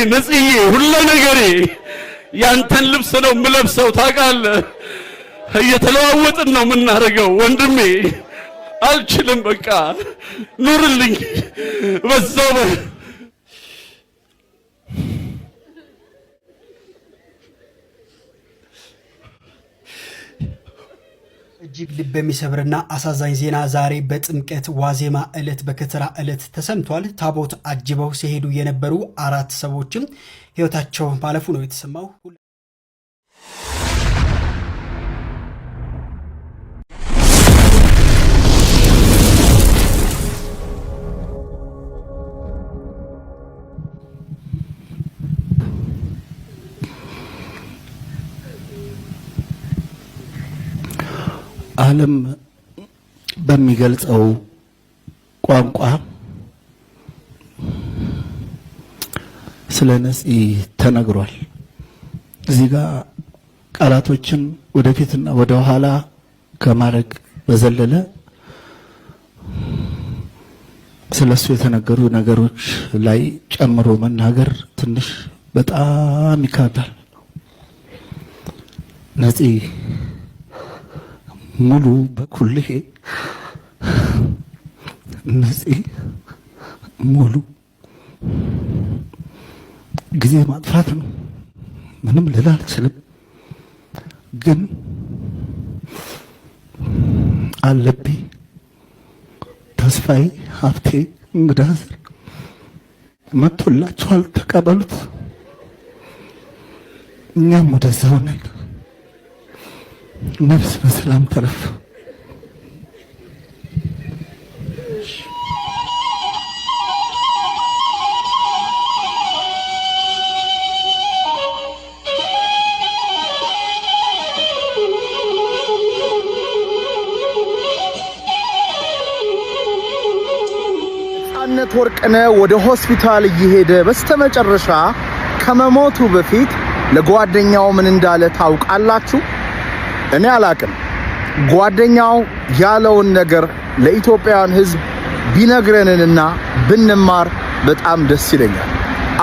ነጽዬ ሁሉ ነገሬ ያንተን ልብስ ነው የምለብሰው ታውቃለህ እየተለዋወጥን ነው የምናደርገው ወንድሜ አልችልም በቃ ኑርልኝ በዛው እጅግ ልብ የሚሰብርና አሳዛኝ ዜና ዛሬ በጥምቀት ዋዜማ ዕለት በከተራ ዕለት ተሰምቷል። ታቦት አጅበው ሲሄዱ የነበሩ 4 ሰዎችም ሕይወታቸው ማለፉ ነው የተሰማው። ዓለም በሚገልጸው ቋንቋ ስለ ነጽ ተነግሯል። እዚህ ጋር ቃላቶችን ወደፊትና ወደ ኋላ ከማድረግ በዘለለ ስለሱ የተነገሩ ነገሮች ላይ ጨምሮ መናገር ትንሽ በጣም ይካብዳል። ነጽ ሙሉ በኩልህ ነጽ ሙሉ ጊዜ ማጥፋት ነው። ምንም ልል አልችልም፣ ግን አለብኝ ተስፋዬ ሀብቴ እንግዳዝ መጥቶላችኋል፣ ተቀበሉት። እኛም ወደዛው ነን። ነፍስ በሰላም ተረፍ። ነፃነት ወርቅነህ ወደ ሆስፒታል እየሄደ በስተመጨረሻ ከመሞቱ በፊት ለጓደኛው ምን እንዳለ ታውቃላችሁ? እኔ አላቅም። ጓደኛው ያለውን ነገር ለኢትዮጵያውያን ሕዝብ ቢነግረንና ብንማር በጣም ደስ ይለኛል።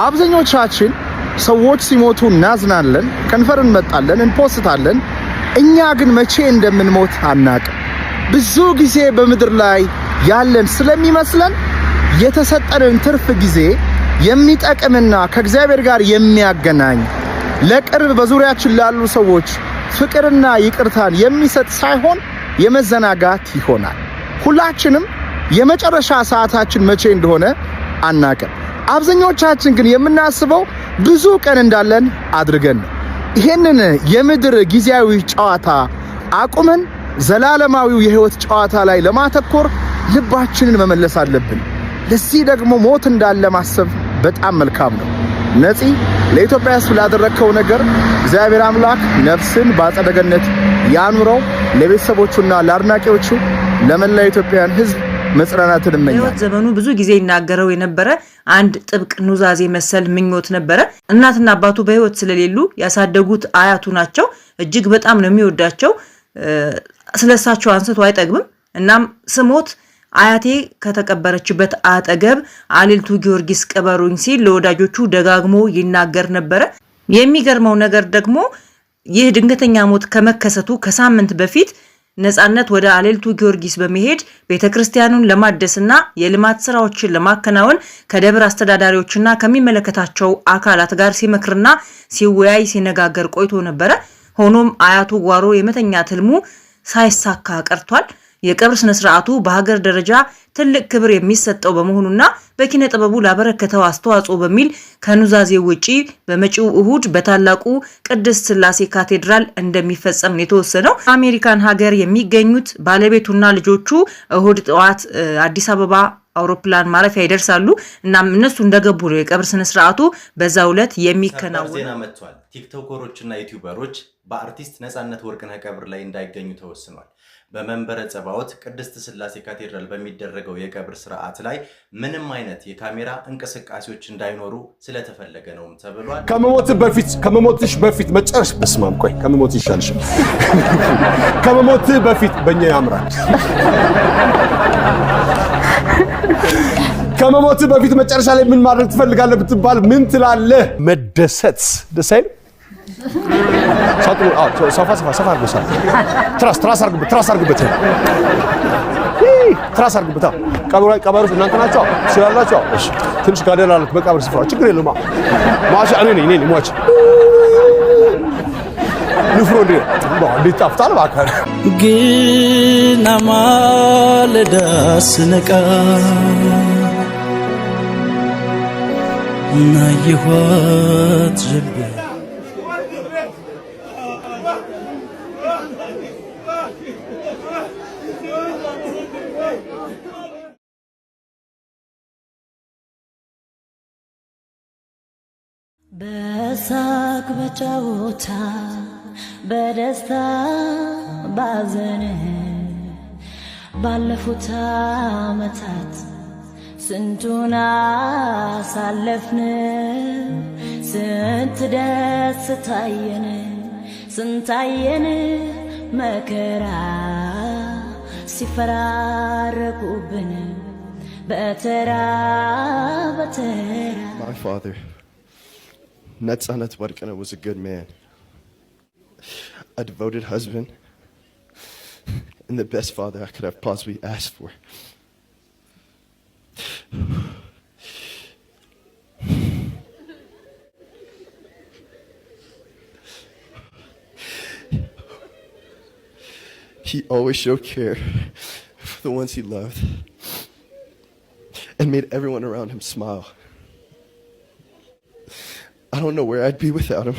አብዛኞቻችን ሰዎች ሲሞቱ እናዝናለን፣ ከንፈር እንመጣለን፣ እንፖስታለን። እኛ ግን መቼ እንደምንሞት አናቅም። ብዙ ጊዜ በምድር ላይ ያለን ስለሚመስለን የተሰጠንን ትርፍ ጊዜ የሚጠቅምና ከእግዚአብሔር ጋር የሚያገናኝ ለቅርብ በዙሪያችን ላሉ ሰዎች ፍቅርና ይቅርታን የሚሰጥ ሳይሆን የመዘናጋት ይሆናል። ሁላችንም የመጨረሻ ሰዓታችን መቼ እንደሆነ አናቅም። አብዛኞቻችን ግን የምናስበው ብዙ ቀን እንዳለን አድርገን ነው። ይሄንን የምድር ጊዜያዊ ጨዋታ አቁመን ዘላለማዊው የህይወት ጨዋታ ላይ ለማተኮር ልባችንን መመለስ አለብን። ለዚህ ደግሞ ሞት እንዳለ ማሰብ በጣም መልካም ነው። ነፂ ለኢትዮጵያ ሕዝብ ላደረከው ነገር እግዚአብሔር አምላክ ነፍስን በአጸደ ገነት ያኑረው። ለቤተሰቦቹና ለአድናቂዎቹ ለመላ ኢትዮጵያውያን ሕዝብ መጽናናትን እመኛለሁ። ዘመኑ ብዙ ጊዜ ይናገረው የነበረ አንድ ጥብቅ ኑዛዜ መሰል ምኞት ነበረ። እናትና አባቱ በህይወት ስለሌሉ ያሳደጉት አያቱ ናቸው። እጅግ በጣም ነው የሚወዳቸው። ስለሳቸው አንስቶ አይጠግብም። እናም ስሞት አያቴ ከተቀበረችበት አጠገብ አሌልቱ ጊዮርጊስ ቀበሩኝ ሲል ለወዳጆቹ ደጋግሞ ይናገር ነበረ። የሚገርመው ነገር ደግሞ ይህ ድንገተኛ ሞት ከመከሰቱ ከሳምንት በፊት ነፃነት ወደ አሌልቱ ጊዮርጊስ በመሄድ ቤተክርስቲያኑን ለማደስና የልማት ስራዎችን ለማከናወን ከደብር አስተዳዳሪዎችና ከሚመለከታቸው አካላት ጋር ሲመክርና ሲወያይ ሲነጋገር ቆይቶ ነበረ። ሆኖም አያቱ ጓሮ የመተኛት ህልሙ ሳይሳካ ቀርቷል። የቀብር ስነ ስርዓቱ በሀገር ደረጃ ትልቅ ክብር የሚሰጠው በመሆኑና በኪነ ጥበቡ ላበረከተው አስተዋጽኦ በሚል ከኑዛዜው ውጪ በመጪው እሁድ በታላቁ ቅድስት ሥላሴ ካቴድራል እንደሚፈጸም የተወሰነው። አሜሪካን ሀገር የሚገኙት ባለቤቱና ልጆቹ እሁድ ጠዋት አዲስ አበባ አውሮፕላን ማረፊያ ይደርሳሉ። እናም እነሱ እንደገቡ ነው የቀብር ስነ ስርዓቱ በዛው ዕለት የሚከናወነው። ዜና መጥቷል። ቲክቶከሮችና ዩቲዩበሮች በአርቲስት ነፃነት ወርቅነህ ቀብር ላይ እንዳይገኙ ተወስኗል። በመንበረ ጸባዖት ቅድስት ሥላሴ ካቴድራል በሚደረገው የቀብር ስርዓት ላይ ምንም አይነት የካሜራ እንቅስቃሴዎች እንዳይኖሩ ስለተፈለገ ነው ተብሏል። ከመሞትሽ በፊት መጨረሽ በስማም ቆይ ከመሞት ይሻልሻል። ከመሞት በፊት በእኛ ያምራል። ከመሞት በፊት መጨረሻ ላይ ምን ማድረግ ትፈልጋለህ ብትባል ምን ትላለህ? መደሰት። ደስ አይል? ሳጥኑ ሰፋ አድርጎ ትራስ አድርግበት። ቀበሮች እናንተ ናቸው ትችላላችሁ። እሺ ትንሽ ጋደል አለ በቀብር ስፍራ ችግር የለውም። ማሻ እኔ ነኝ ሟች ንፍሮ እንዴት ጣፍጣል ባካል ግን ማለዳ ስነቃ ናየኋት ጀልባ በሳቅ በጨዋታ በደስታ ባዘን ባለፉት ዓመታት ስንቱን አሳለፍን ስንት ደስ ታየን ስንታየን መከራ ሲፈራረቁብን በተራ በተራ My father, Netzanet Warkana, was a good man, a devoted husband, and the best father I could have possibly asked for. He always showed care for the ones he loved and made everyone around him smile. I don't know where I'd be without him.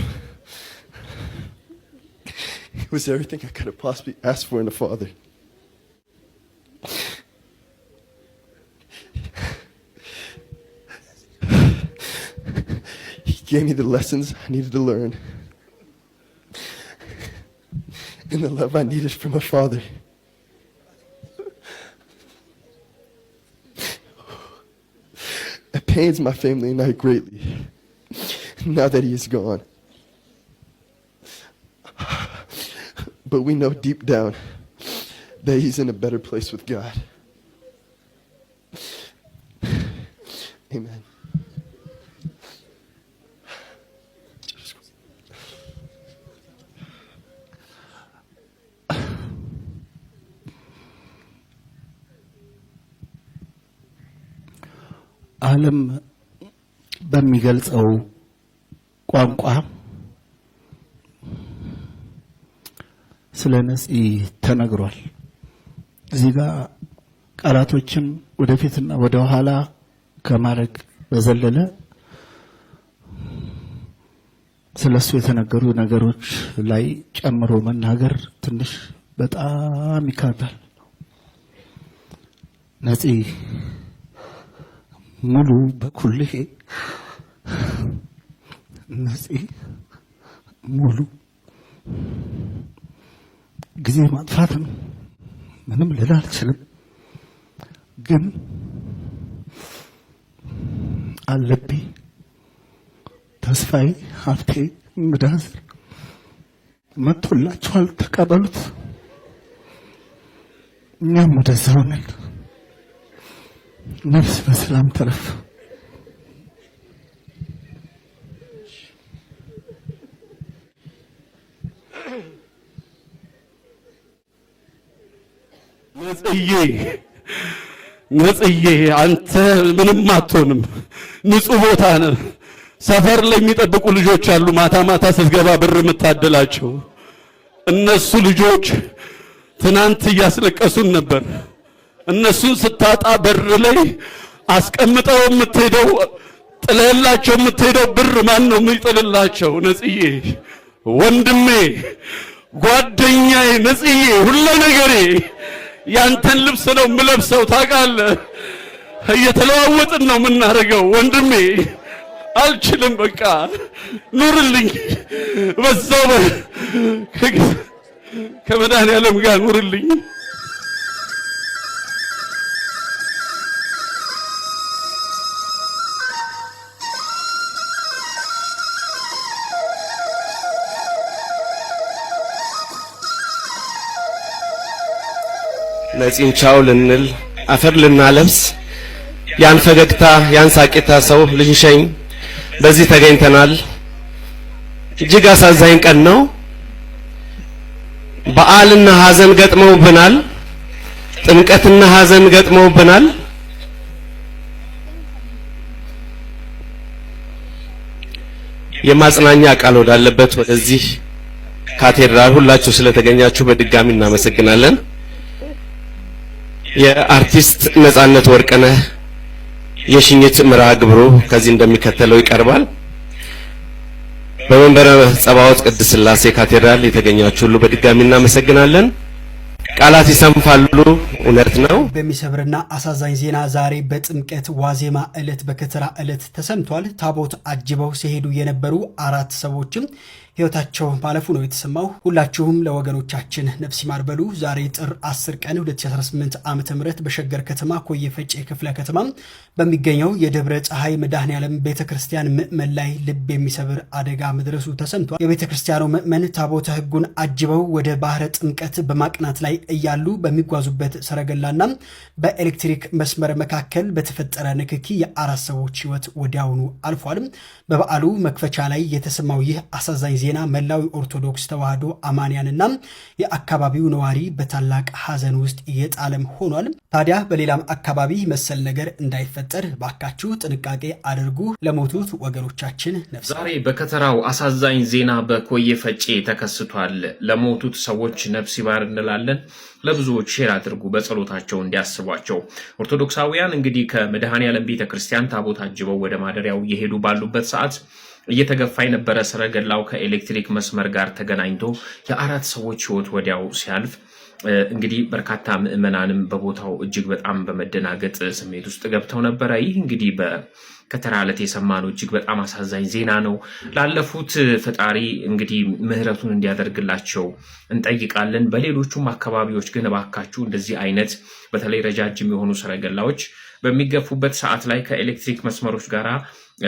He was everything I could have possibly asked for in a father. He gave me the lessons I needed to learn and the love I needed from a father. It pains my family and I greatly now that he is gone. But we know deep down that he's in a better place with God. Amen. ዓለም በሚገልጸው ቋንቋ ስለ ነፂ ተነግሯል። እዚህ ጋር ቃላቶችን ወደፊትና ወደ ኋላ ከማድረግ በዘለለ ስለሱ የተነገሩ ነገሮች ላይ ጨምሮ መናገር ትንሽ በጣም ይከብዳል። ነፂ ሙሉ በኩልህ ነፂ ሙሉ ጊዜ ማጥፋት ነው። ምንም ልል አልችልም። ግን አለብኝ ተስፋዬ ሀብቴ እንግዳዝ መጥቶላችኋል፣ ተቀበሉት። እኛም ወደዛው ነን። ነፍስ በሰላም ተረፍ። ነጽዬ አንተ ምንም አትሆንም፣ ንጹህ ቦታ ነህ። ሰፈር ላይ የሚጠብቁ ልጆች አሉ፣ ማታ ማታ ስትገባ ብር የምታደላቸው። እነሱ ልጆች ትናንት እያስለቀሱን ነበር። እነሱን ስታጣ በር ላይ አስቀምጠው የምትሄደው ጥለላቸው የምትሄደው ብር ማን ነው የሚጥልላቸው? ነጽዬ ወንድሜ፣ ጓደኛዬ፣ ነጽዬ ሁሉ ነገሬ ያንተን ልብስ ነው የምለብሰው። ታውቃለህ፣ እየተለዋወጥን ነው የምናደርገው። ወንድሜ አልችልም፣ በቃ ኑርልኝ፣ በዛው ከመድኃኒዓለም ጋር ኑርልኝ። ነፂን ቻው ልንል አፈር ልናለብስ ያን ፈገግታ ያን ሳቂታ ሰው ልንሸኝ በዚህ ተገኝተናል። እጅግ አሳዛኝ ቀን ነው። በዓልና ሐዘን ገጥመውብናል። ጥምቀትና ሐዘን ገጥመውብናል። የማጽናኛ ቃል ወዳለበት ወደዚህ ካቴድራል ሁላችሁ ስለተገኛችሁ በድጋሚ እናመሰግናለን። የአርቲስት ነጻነት ወርቅነህ የሽኝት መርሃ ግብሩ ከዚህ እንደሚከተለው ይቀርባል። በመንበረ ጸባዖት ቅድስት ሥላሴ ካቴድራል የተገኛችሁ ሁሉ በድጋሚ እናመሰግናለን። ቃላት ይሰንፋሉ፣ እውነት ነው። በሚሰብርና አሳዛኝ ዜና ዛሬ በጥምቀት ዋዜማ ዕለት በከተራ ዕለት ተሰምቷል። ታቦት አጅበው ሲሄዱ የነበሩ 4 ሰዎችም ሕይወታቸው ማለፉ ነው የተሰማው። ሁላችሁም ለወገኖቻችን ነፍስ ይማር በሉ። ዛሬ ጥር 10 ቀን 2018 ዓ.ም በሸገር ከተማ ኮዬ ፈጬ ክፍለ ከተማ በሚገኘው የደብረ ፀሐይ መድኃኔዓለም ቤተክርስቲያን ምዕመን ላይ ልብ የሚሰብር አደጋ መድረሱ ተሰምቷል። የቤተክርስቲያኑ ምዕመን ታቦተ ሕጉን አጅበው ወደ ባህረ ጥምቀት በማቅናት ላይ እያሉ በሚጓዙበት ሰረገላና በኤሌክትሪክ መስመር መካከል በተፈጠረ ንክኪ የ4 ሰዎች ሕይወት ወዲያውኑ አልፏል። በበዓሉ መክፈቻ ላይ የተሰማው ይህ አሳዛኝ ዜና መላው ኦርቶዶክስ ተዋህዶ አማንያንና የአካባቢው ነዋሪ በታላቅ ሐዘን ውስጥ እየጣለም ሆኗል። ታዲያ በሌላም አካባቢ መሰል ነገር እንዳይፈጠር ባካችሁ ጥንቃቄ አድርጉ። ለሞቱት ወገኖቻችን ነፍስ። ዛሬ በከተራው አሳዛኝ ዜና በኮዬ ፈጬ ተከስቷል። ለሞቱት ሰዎች ነፍስ ይማር እንላለን። ለብዙዎች ሼር አድርጉ በጸሎታቸው እንዲያስቧቸው። ኦርቶዶክሳውያን እንግዲህ ከመድኃኔዓለም ቤተክርስቲያን ታቦት አጅበው ወደ ማደሪያው እየሄዱ ባሉበት ሰዓት እየተገፋ የነበረ ሰረገላው ከኤሌክትሪክ መስመር ጋር ተገናኝቶ የ4 ሰዎች ሕይወት ወዲያው ሲያልፍ እንግዲህ በርካታ ምዕመናንም በቦታው እጅግ በጣም በመደናገጥ ስሜት ውስጥ ገብተው ነበረ። ይህ እንግዲህ በከተራ ዕለት የሰማነው እጅግ በጣም አሳዛኝ ዜና ነው። ላለፉት ፈጣሪ እንግዲህ ምሕረቱን እንዲያደርግላቸው እንጠይቃለን። በሌሎቹም አካባቢዎች ግን እባካችሁ እንደዚህ አይነት በተለይ ረጃጅም የሆኑ ሰረገላዎች በሚገፉበት ሰዓት ላይ ከኤሌክትሪክ መስመሮች ጋር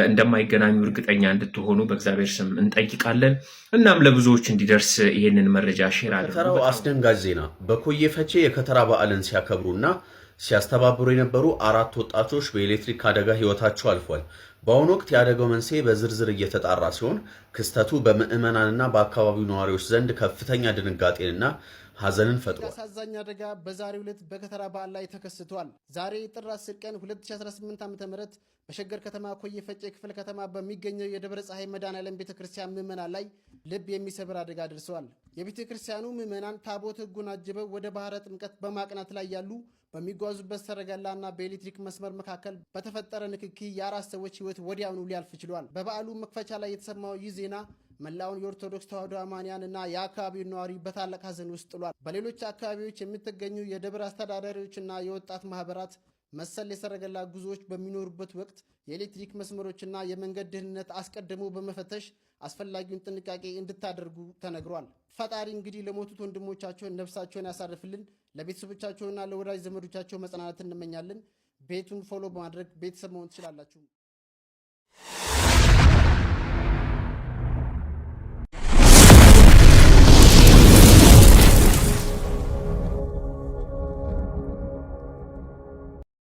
እንደማይገናኙ እርግጠኛ እንድትሆኑ በእግዚአብሔር ስም እንጠይቃለን። እናም ለብዙዎች እንዲደርስ ይህንን መረጃ ሼር አድርጉ። ከተራው አስደንጋጭ ዜና በኮዬ ፈጬ የከተራ በዓልን ሲያከብሩና ሲያስተባብሩ የነበሩ 4 ወጣቶች በኤሌክትሪክ አደጋ ሕይወታቸው አልፏል። በአሁኑ ወቅት የአደጋው መንስኤ በዝርዝር እየተጣራ ሲሆን ክስተቱ በምዕመናንና በአካባቢው ነዋሪዎች ዘንድ ከፍተኛ ድንጋጤንና ሐዘንን ፈጥሯል። አሳዛኝ አደጋ በዛሬው ዕለት በከተራ በዓል ላይ ተከስቷል። ዛሬ ጥር 10 ቀን 2018 ዓ.ም በሸገር ከተማ ኮዬ ፈጬ ክፍለ ከተማ በሚገኘው የደብረ ፀሐይ መድኃኔዓለም ቤተክርስቲያን ምዕመናን ላይ ልብ የሚሰብር አደጋ ደርሰዋል። የቤተክርስቲያኑ ምዕመናን ታቦት ሕጉን አጅበው ወደ ባህረ ጥምቀት በማቅናት ላይ ያሉ በሚጓዙበት ሰረገላና በኤሌክትሪክ መስመር መካከል በተፈጠረ ንክኪ የ4 ሰዎች ሕይወት ወዲያውኑ ሊያልፍ ችሏል። በበዓሉ መክፈቻ ላይ የተሰማው ይህ ዜና መላውን የኦርቶዶክስ ተዋህዶ አማንያንና የአካባቢው ነዋሪ በታላቅ ሐዘን ውስጥ ጥሏል። በሌሎች አካባቢዎች የምትገኙ የደብር አስተዳዳሪዎችና የወጣት ማህበራት መሰል የሰረገላ ጉዞዎች በሚኖሩበት ወቅት የኤሌክትሪክ መስመሮችና የመንገድ ደህንነት አስቀድሞ በመፈተሽ አስፈላጊውን ጥንቃቄ እንድታደርጉ ተነግሯል። ፈጣሪ እንግዲህ ለሞቱት ወንድሞቻቸውን ነፍሳቸውን ያሳርፍልን። ለቤተሰቦቻቸውና ለወዳጅ ዘመዶቻቸው መጽናናት እንመኛለን። ቤቱን ፎሎ በማድረግ ቤተሰብ መሆን ትችላላችሁ።